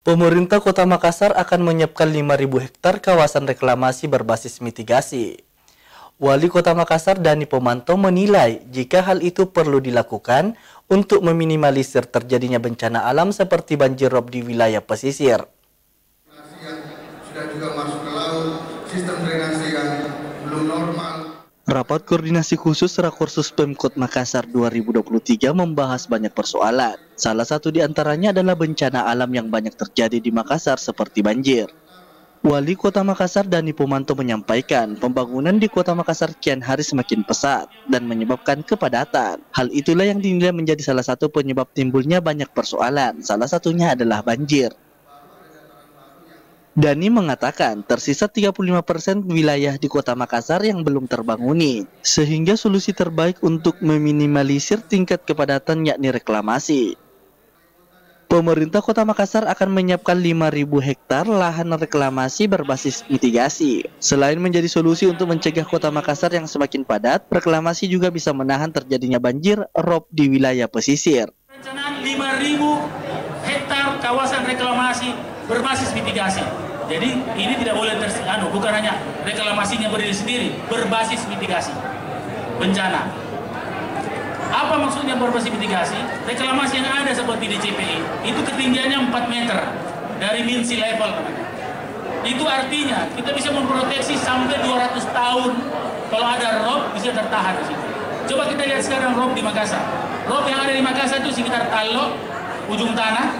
Pemerintah Kota Makassar akan menyiapkan 5.000 hektar kawasan reklamasi berbasis mitigasi. Wali Kota Makassar Dani Pomanto menilai jika hal itu perlu dilakukan untuk meminimalisir terjadinya bencana alam seperti banjir rob di wilayah pesisir. Yang sudah juga masuk ke laut, sistem drainase yang belum normal. Rapat koordinasi khusus Rakorsus Pemkot Makassar 2023 membahas banyak persoalan. Salah satu di antaranya adalah bencana alam yang banyak terjadi di Makassar seperti banjir. Wali Kota Makassar Dani Pomanto menyampaikan pembangunan di Kota Makassar kian hari semakin pesat dan menyebabkan kepadatan. Hal itulah yang dinilai menjadi salah satu penyebab timbulnya banyak persoalan. Salah satunya adalah banjir. Dani mengatakan tersisa 35% wilayah di Kota Makassar yang belum terbanguni, sehingga solusi terbaik untuk meminimalisir tingkat kepadatan yakni reklamasi. Pemerintah Kota Makassar akan menyiapkan 5.000 hektar lahan reklamasi berbasis mitigasi. Selain menjadi solusi untuk mencegah Kota Makassar yang semakin padat, reklamasi juga bisa menahan terjadinya banjir rob di wilayah pesisir. Rencanaan 5.000 hektar kawasan reklamasi berbasis mitigasi. Jadi ini tidak boleh bukan hanya reklamasinya berdiri sendiri, berbasis mitigasi bencana. Apa maksudnya berbasis mitigasi? Reklamasi yang ada seperti di CPI itu ketinggiannya 4 meter dari mean sea level. Itu artinya kita bisa memproteksi sampai 200 tahun kalau ada rob bisa tertahan di situ. Coba kita lihat sekarang rob di Makassar. Rob yang ada di Makassar itu sekitar Tallo, ujung tanah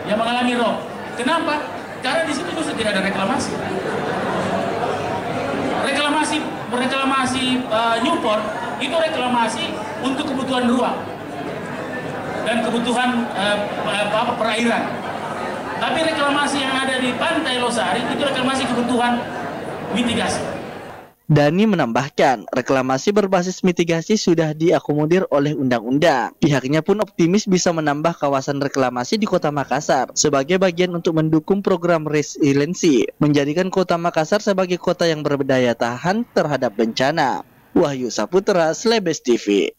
yang mengalami rob. Kenapa? Karena di situ justru tidak ada reklamasi. Reklamasi Newport itu reklamasi untuk kebutuhan ruang dan kebutuhan perairan. Tapi reklamasi yang ada di Pantai Losari itu reklamasi kebutuhan mitigasi. Dani menambahkan, reklamasi berbasis mitigasi sudah diakomodir oleh undang-undang. Pihaknya pun optimis bisa menambah kawasan reklamasi di Kota Makassar sebagai bagian untuk mendukung program resiliensi, menjadikan Kota Makassar sebagai kota yang berdaya tahan terhadap bencana. Wahyu Saputra, Slebes TV.